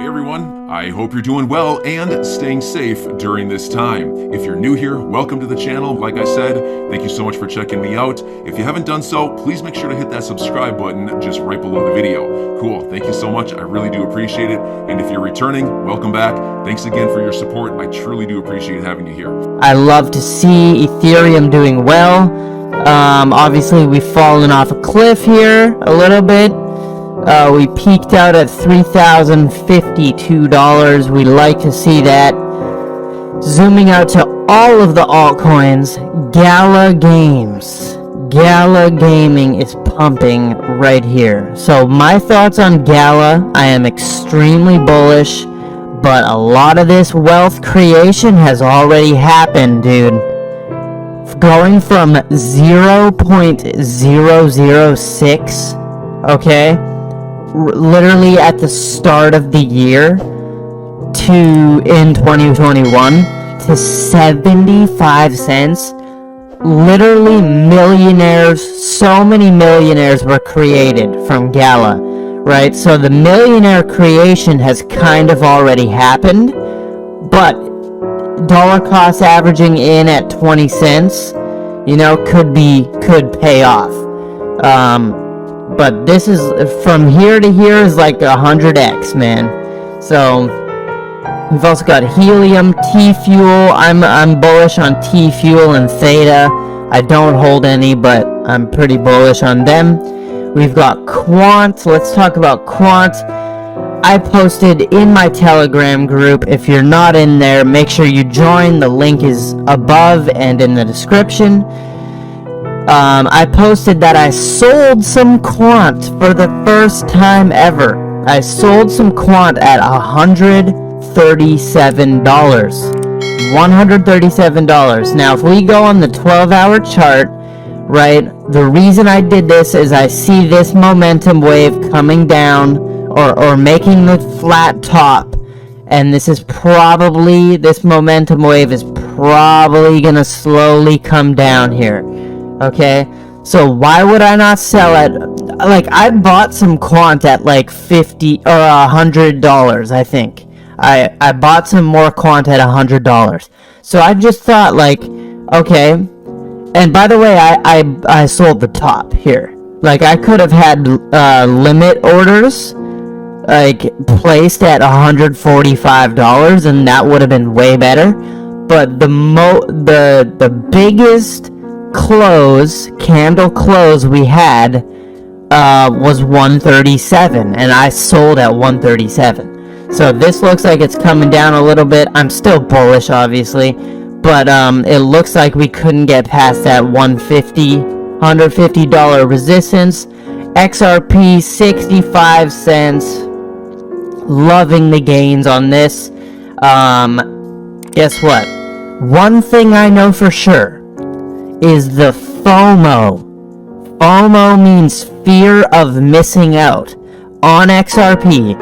Hey everyone, I hope you're doing well and staying safe during this time. If you're new here, welcome to the channel. Like I said, thank you so much for checking me out. If you haven't done so, please make sure to hit that subscribe button just right below the video. Cool, thank you so much. I really do appreciate it. And if you're returning, welcome back. Thanks again for your support. I truly do appreciate having you here. I love to see Ethereum doing well. Obviously we've fallen off a cliff here a little bit. We peaked out at $3,052. We like to see that. Zooming out to all of the altcoins, Gala Games. Gala Gaming is pumping right here. So my thoughts on Gala, I am extremely bullish, but a lot of this wealth creation has already happened, dude. Going from 0.006, okay, literally at the start of the year in 2021 to 75 cents. Literally millionaires, so many millionaires were created from Gala, right? So the millionaire creation has kind of already happened, but dollar cost averaging in at 20 cents, you know, could pay off. But this is, from here to here is like 100x, man. So we've also got Helium, T-Fuel. I'm bullish on T-Fuel and Theta. I don't hold any, but I'm pretty bullish on them. We've got Quant. Let's talk about Quant. I posted in my Telegram group. If you're not in there, make sure you join. The link is above and in the description. I posted that I sold some Quant for the first time ever. I sold some Quant at $137. $137. Now, if we go on the 12-hour chart, right, the reason I did this is I see this momentum wave coming down or making the flat top, and this momentum wave is probably going to slowly come down here. Okay, so why would I not sell it? Like, I bought some Quant at like $50 or $100, I think. I bought some more Quant at $100. So I just thought, like, okay. And by the way, I sold the top here. Like, I could have had limit orders, like, placed at $145, and that would have been way better. But the biggest candle close we had was 137, and I sold at 137. So this looks like it's coming down a little bit. I'm still bullish, obviously, but it looks like we couldn't get past that $150 resistance. XRP 65 cents. Loving the gains on this. Guess what? One thing I know for sure is the FOMO. FOMO means fear of missing out on XRP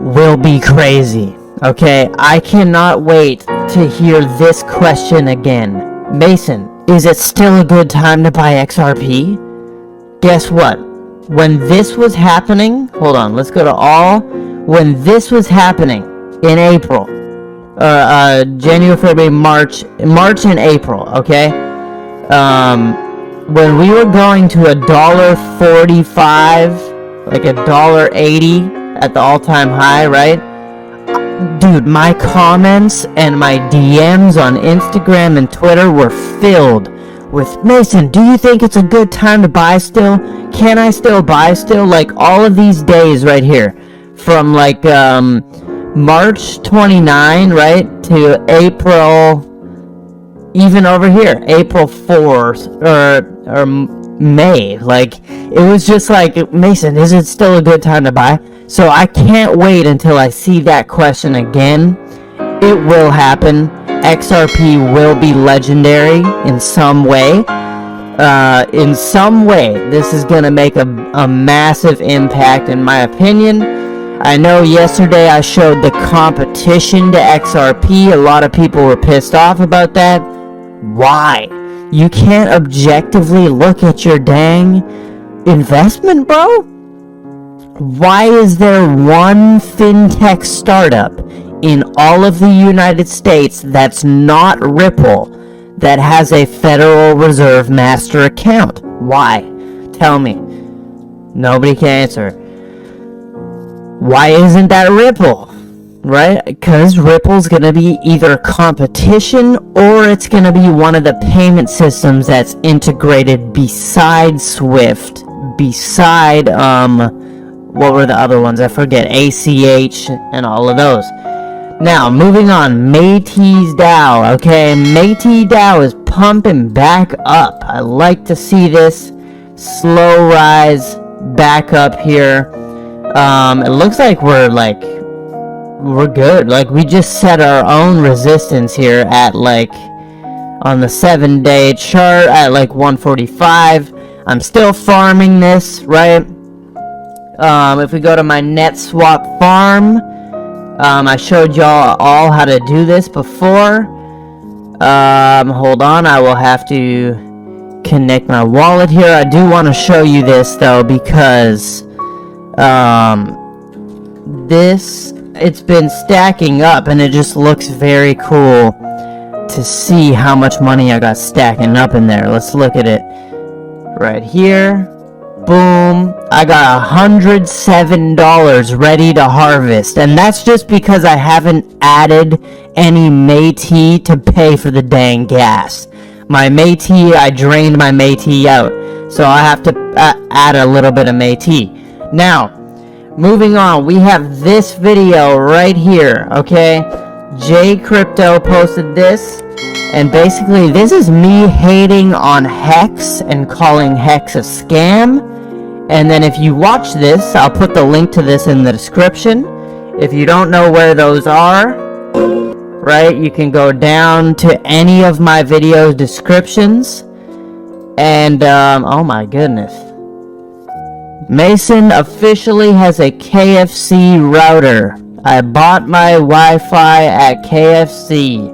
will be crazy. Okay, I cannot wait to hear this question again. Mason, is it still a good time to buy XRP? Guess what? When this was happening, hold on, let's go to all. When this was happening in April, January, February, March and April, okay? When we were going to $1.45, like $1.80 at the all-time high, right? Dude, my comments and my DMs on Instagram and Twitter were filled with, Mason, do you think it's a good time to buy still? Can I still buy still? Like, all of these days right here, from like March 29, right, to April, even over here, April 4th, or May, like, it was just like, Mason, is it still a good time to buy? So I can't wait until I see that question again. It will happen. XRP will be legendary in some way. In some way, this is going to make a massive impact, in my opinion. I know yesterday I showed the competition to XRP. A lot of people were pissed off about that. Why? You can't objectively look at your dang investment, bro? Why is there one fintech startup in all of the United States that's not Ripple that has a Federal Reserve master account? Why? Tell me. Nobody can answer. Why isn't that Ripple? Right? Because Ripple's going to be either competition or it's going to be one of the payment systems that's integrated beside Swift, beside, what were the other ones? I forget. ACH and all of those. Now, moving on. Métis DAO, okay? Métis DAO is pumping back up. I like to see this slow rise back up here. It looks like we're good. Like, we just set our own resistance here at, like, on the 7-day chart at, like, 145. I'm still farming this, right? If we go to my net swap farm, I showed y'all all how to do this before. Hold on, I will have to connect my wallet here. I do want to show you this, though, because, it's been stacking up, and it just looks very cool to see how much money I got stacking up in there. Let's look at it right here. Boom. I got $107 ready to harvest, and that's just because I haven't added any Métis to pay for the dang gas. My Métis, I drained my Métis out, so I have to add a little bit of Métis. Now, moving on, we have this video right here, okay? J Crypto posted this, and basically this is me hating on Hex and calling Hex a scam. And then if you watch this, I'll put the link to this in the description. If you don't know where those are, right, you can go down to any of my video descriptions. And, oh my goodness. Mason officially has a KFC router. I bought my Wi-Fi at KFC.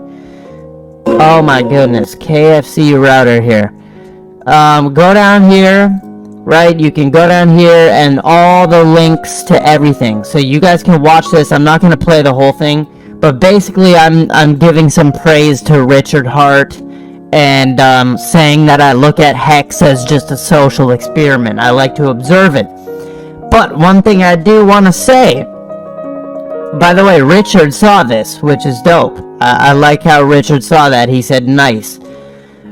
Oh my goodness, KFC router here. Go down here, right? You can go down here and all the links to everything. So you guys can watch this. I'm not going to play the whole thing, but basically I'm giving some praise to Richard Hart and saying that I look at Hex as just a social experiment. I like to observe it. But one thing I do want to say, by the way, Richard saw this, which is dope. I like how Richard saw that. He said nice.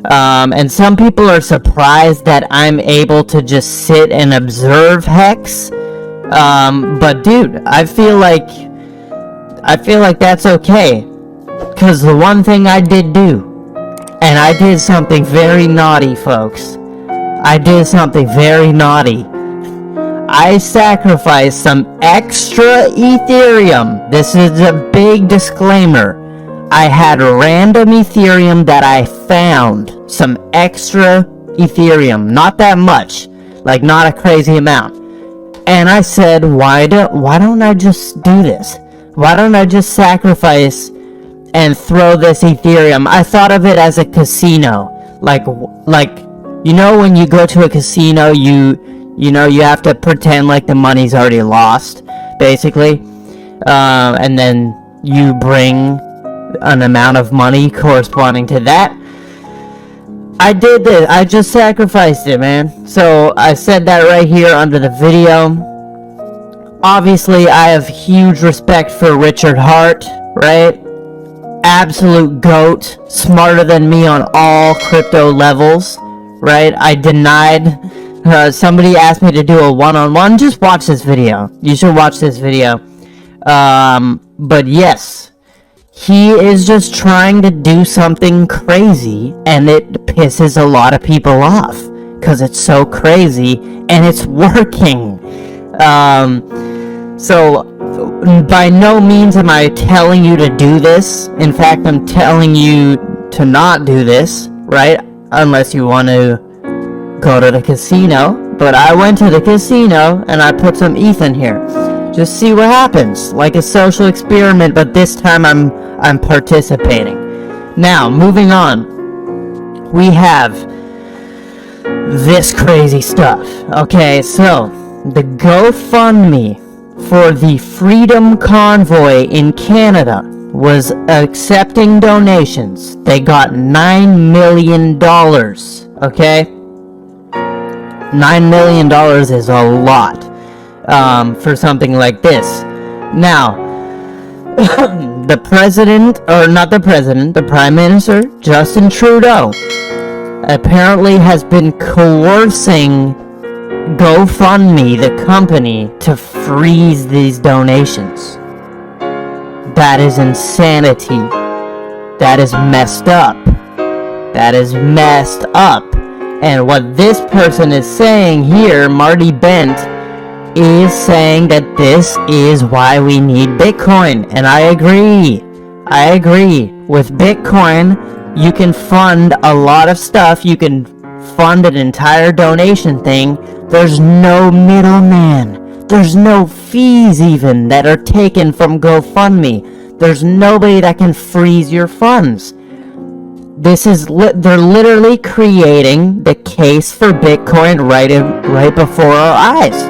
And some people are surprised that I'm able to just sit and observe Hex. But dude, I feel like that's okay. Because the one thing I did do, and I did something very naughty, folks. I did something very naughty. I sacrificed some extra Ethereum. This is a big disclaimer. I had random Ethereum that I found. Some extra Ethereum. Not that much. Like, not a crazy amount. And I said, why don't I just do this? Why don't I just sacrifice and throw this Ethereum? I thought of it as a casino. Like, you know when you go to a casino, you have to pretend like the money's already lost, basically. And then you bring an amount of money corresponding to that. I did this. I just sacrificed it, man. So I said that right here under the video. Obviously, I have huge respect for Richard Hart, right? Absolute GOAT. Smarter than me on all crypto levels, right? I denied. Somebody asked me to do a one-on-one. Just watch this video. You should watch this video. But yes. He is just trying to do something crazy, and it pisses a lot of people off, because it's so crazy, and it's working. So, by no means am I telling you to do this. In fact, I'm telling you to not do this, right? Unless you want to go to the casino. But I went to the casino, and I put some ETH in here. Just see what happens, like a social experiment, but this time I'm participating. Now, moving on, we have this crazy stuff. Okay, so the GoFundMe for the Freedom Convoy in Canada was accepting donations. They got $9 million, okay? $9 million is a lot for something like this. Now, the Prime Minister, Justin Trudeau, apparently has been coercing GoFundMe, the company, to freeze these donations. That is insanity. That is messed up. That is messed up. And what this person is saying here, Marty Bent, is saying that this is why we need Bitcoin. And I agree. I agree. With Bitcoin, you can fund a lot of stuff. You can fund an entire donation thing. There's no middleman. There's no fees even that are taken from GoFundMe. There's nobody that can freeze your funds. This is they're literally creating the case for Bitcoin right before our eyes.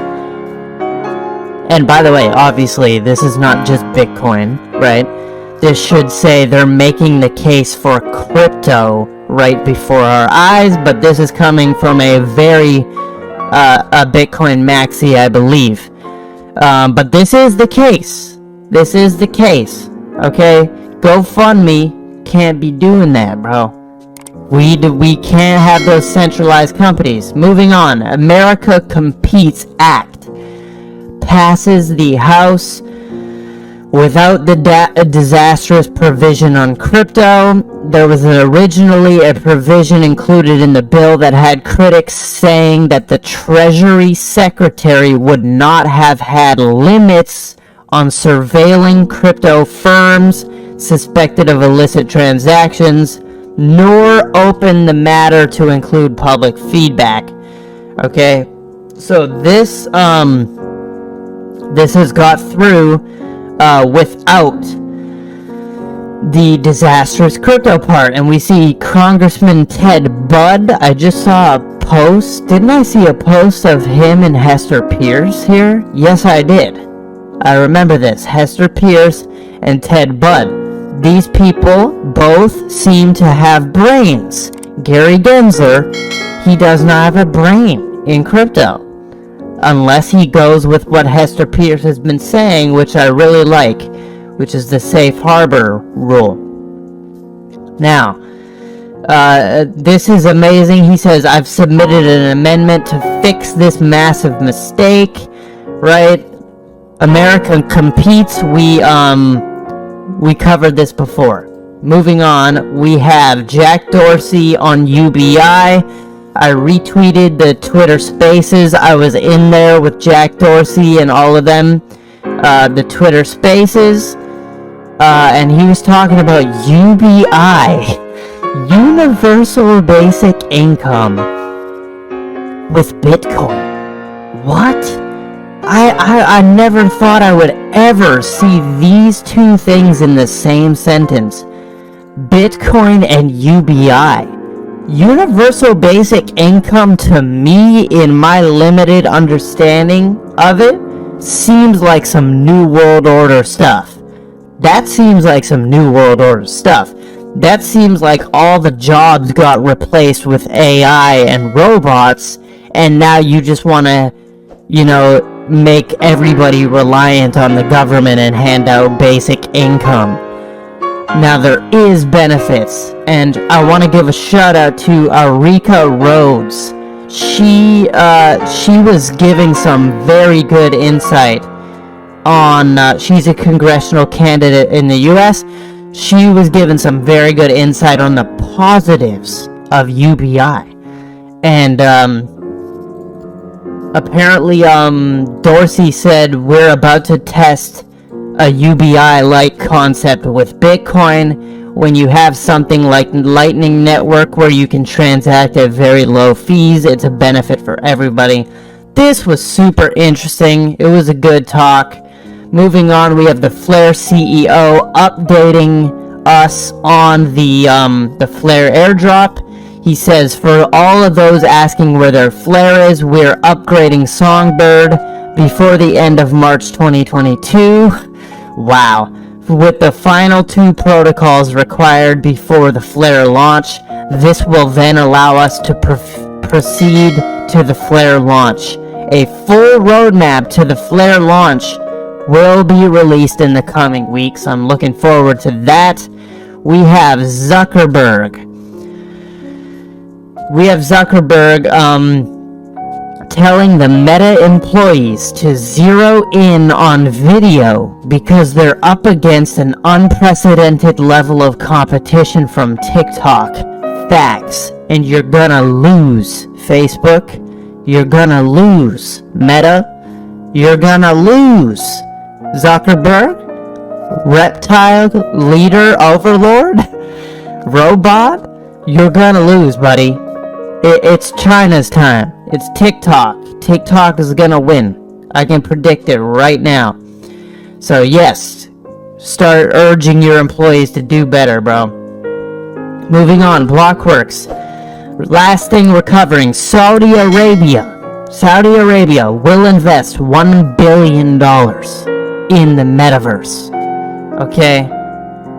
And by the way, obviously, this is not just Bitcoin, right? This should say they're making the case for crypto right before our eyes, but this is coming from a Bitcoin maxi, I believe. But this is the case. This is the case, okay? GoFundMe can't be doing that, bro. We can't have those centralized companies. Moving on. America Competes Act passes the House without the disastrous provision on crypto. There was originally a provision included in the bill that had critics saying that the Treasury Secretary would not have had limits on surveilling crypto firms suspected of illicit transactions, nor open the matter to include public feedback. Okay, so this has got through without the disastrous crypto part, and we see Congressman Ted Budd. I just saw a post. Didn't I see a post of him and Hester Pierce here? Yes, I did. I remember this. Hester Pierce and Ted Budd. These people both seem to have brains. Gary Gensler, he does not have a brain in crypto. Unless he goes with what Hester Pierce has been saying, which I really like, which is the safe harbor rule. Now, this is amazing. He says, I've submitted an amendment to fix this massive mistake, right? America Competes, we covered this before. Moving on, we have Jack Dorsey on UBI. I retweeted the Twitter Spaces. I was in there with Jack Dorsey and all of them, the Twitter Spaces, and he was talking about UBI, Universal Basic Income, with Bitcoin. What? I never thought I would ever see these two things in the same sentence. Bitcoin and UBI. Universal Basic Income, to me, in my limited understanding of it, seems like some New World Order stuff. That seems like some New World Order stuff. That seems like all the jobs got replaced with AI and robots, and now you just want to, make everybody reliant on the government and hand out basic income. Now, there is benefits, and I want to give a shout out to Arika Rhodes. She was giving some very good insight on, she's a congressional candidate in the U.S. She was given some very good insight on the positives of UBI. And, apparently, Dorsey said we're about to test a UBI-like concept with Bitcoin. When you have something like Lightning Network where you can transact at very low fees, it's a benefit for everybody. This was super interesting. It was a good talk. Moving on, we have the Flare CEO updating us on the Flare airdrop. He says, for all of those asking where their flare is, we're upgrading Songbird before the end of March 2022. Wow. With the final 2 protocols required before the flare launch, this will then allow us to proceed to the flare launch. A full roadmap to the flare launch will be released in the coming weeks. I'm looking forward to that. We have Zuckerberg telling the Meta employees to zero in on video because they're up against an unprecedented level of competition from TikTok. Facts. And you're gonna lose, Facebook. You're gonna lose, Meta. You're gonna lose, Zuckerberg. Reptile leader overlord. Robot. You're gonna lose, buddy. It's China's time. It's TikTok. TikTok is gonna win. I can predict it right now. So yes, start urging your employees to do better, bro. Moving on, Blockworks. Last thing we're covering, Saudi Arabia. Saudi Arabia will invest $1 billion in the metaverse. Okay?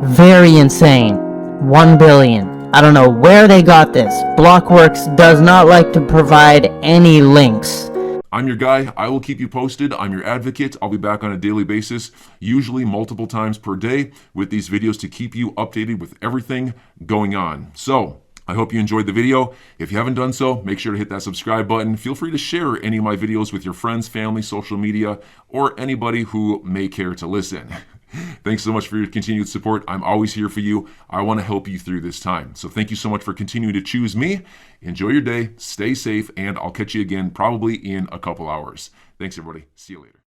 Very insane. $1 billion. I don't know where they got this. Blockworks does not like to provide any links. I'm your guy. I will keep you posted. I'm your advocate. I'll be back on a daily basis, usually multiple times per day, with these videos to keep you updated with everything going on. So, I hope you enjoyed the video. If you haven't done so, make sure to hit that subscribe button. Feel free to share any of my videos with your friends, family, social media, or anybody who may care to listen. Thanks so much for your continued support. I'm always here for you. I want to help you through this time. So thank you so much for continuing to choose me. Enjoy your day, stay safe, and I'll catch you again probably in a couple hours. Thanks, everybody. See you later.